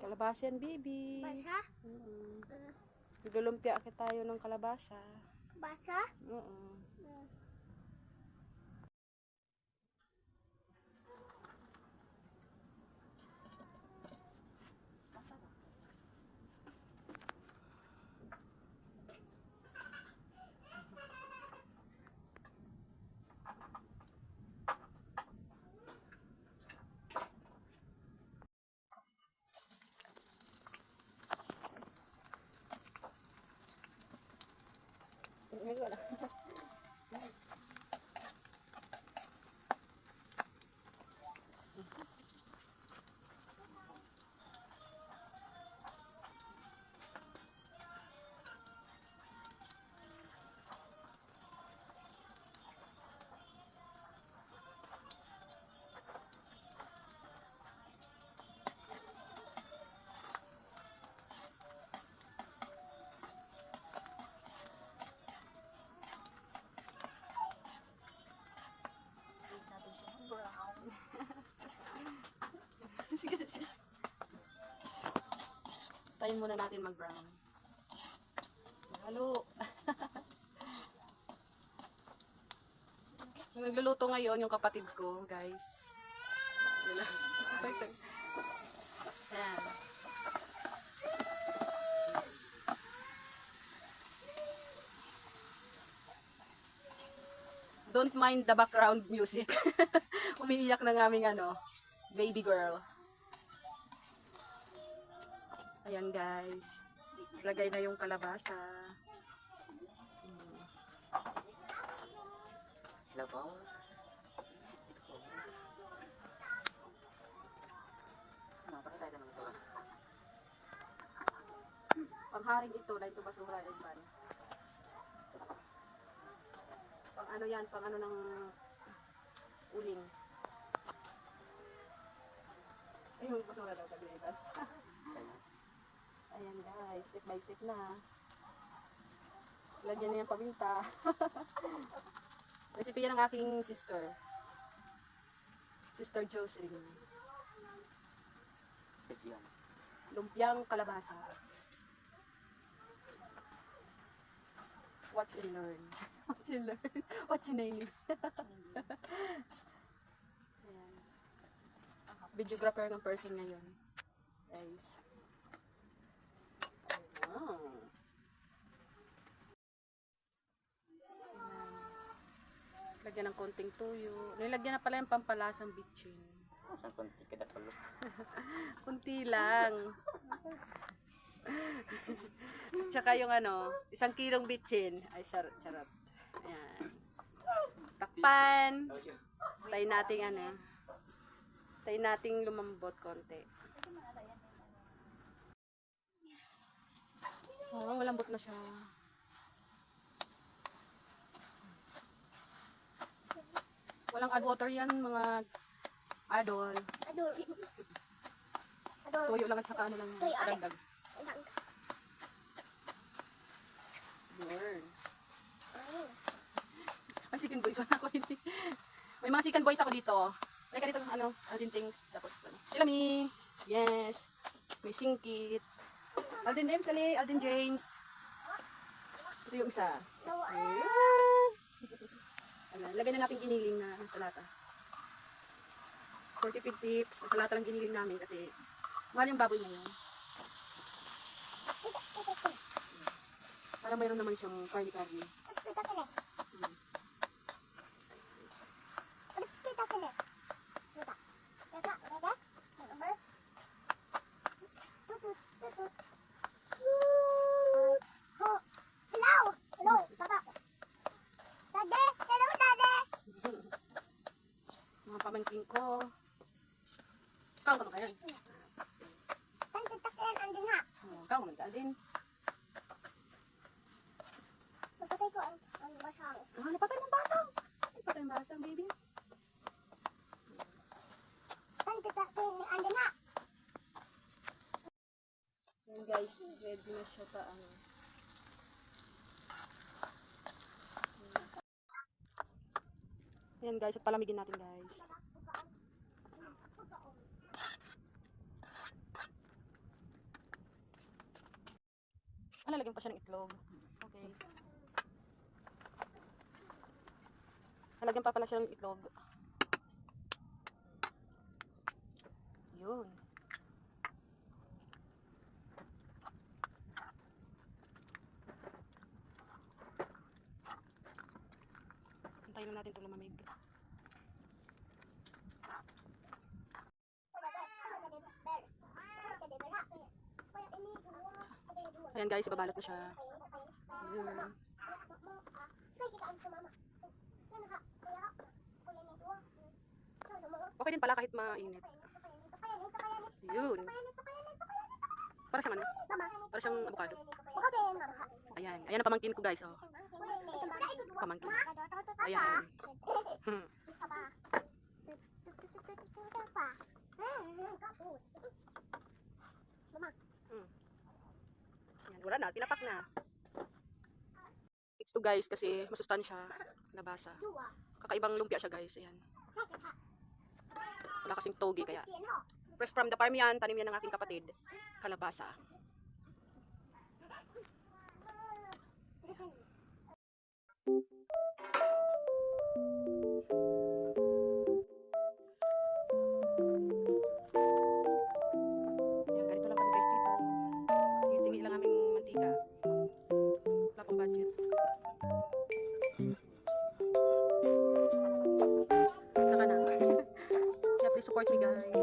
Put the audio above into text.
Kalabasa yan, baby. Basa? Naglulumpia tayo ng kalabasa. Basa? Oo. Tayo muna natin mag-brown. Halo. Nagluluto ngayon yung kapatid ko, guys. Ayan. Don't mind the background music. Umiiyak ng aming baby girl. Ayan guys, lagay na yung kalabasa. Labaw. Napakita tayo ng basura. Pangharing ito, na ito basura yung pan. Pang ano yan, pang ano ng uling. Ay, yung basura daw sabi nito. Ayan guys, step by step na. Lagyan na yung paminta. Recipe yan ng aking sister. Sister Jocelyn. Lumpiang kalabasa. Watch and learn. Watch and learn. Watch and learn. Ayan. Videographer ng person ngayon. Guys. Wow. Lagyan ng konting tuyo. Nilagyan na pala yung pampalasang bitchin. Saan konti ka na palo? Kunti lang. Tsaka yung 1 kilong bitchin. Ay, charot. Ayan. Takpan. Tayo nating lumambot konti. Oh, malambot na siya. Walang add water yan, mga adol. Adol. Tuyo lang at saka lang Tuyo, ate. dagdag. Burn. May second voice ako hindi. May mga second voice ako dito. May ka dito Alden things. Tapos Silami. Yes. May singkit. Alden James, Alden James. Ito yung isa. Lagyan na natin giniling na salata. 45 tips. Salata lang giniling namin kasi mahal yung baboy na yun. Para mayroon naman siyang karni-karni. Mga pamangkin ko. Kau ka kaya? Kau ka din. Napatay ko ang basang. Napatay ng basang. Napatay ng basang, baby. Yan guys, ready na siya pa Yan guys, at palamigin natin guys. lalagyan pa siya ng itlog. Okay. Lalagyan pa pala siya ng itlog. Yun. Hintayin lang natin ito lumamig. Ayan guys, ibabalot na siya. Yun. Okay din pala kahit mainit. Yun. Para siyang ano? Para siyang avocado. Ayan. Ayan ang pamangkin ko guys. Oh. Pamangkin. Ayan. Hmm. Hmm. Ayan. Wala na. Tinapak na. It's to guys kasi masustansya. Nabasa. Kakaibang lumpia siya guys. Ayan. Wala kasing togi kaya. Fresh from the farm yan. Tanim yan ng aking kapatid. Kalabasa. Yan, ganito lang kami guys dito. Tingi lang aming mantika. Wala pang budget. Saka na. Kaya please support me guys.